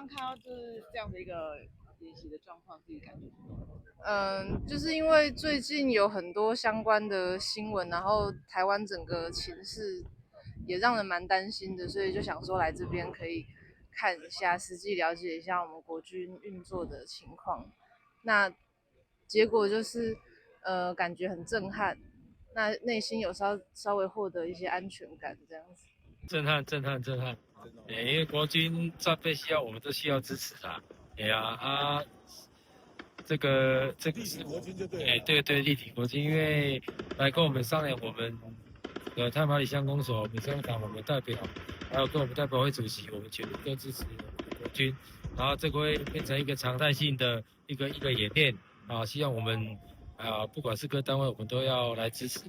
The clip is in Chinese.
看到就是这样的一个演习的状况，自己感觉是什么？就是因为最近有很多相关的新闻，然后台湾整个情势也让人蛮担心的，所以就想说来这边可以看一下，实际了解一下我们国军运作的情况。那结果就是感觉很震撼，那内心有稍微获得一些安全感，这样子。震撼！因为国军战备需要，我们都需要支持啊。这个是国军就对了。对，立体国军，因为来跟我们商量，我们太麻里乡公所、民生党我们代表，还有跟我们代表会主席，我们全力都支持国军。然后这个会变成一个常态性的一个演练啊，希望我们不管是各单位，我们都要来支持。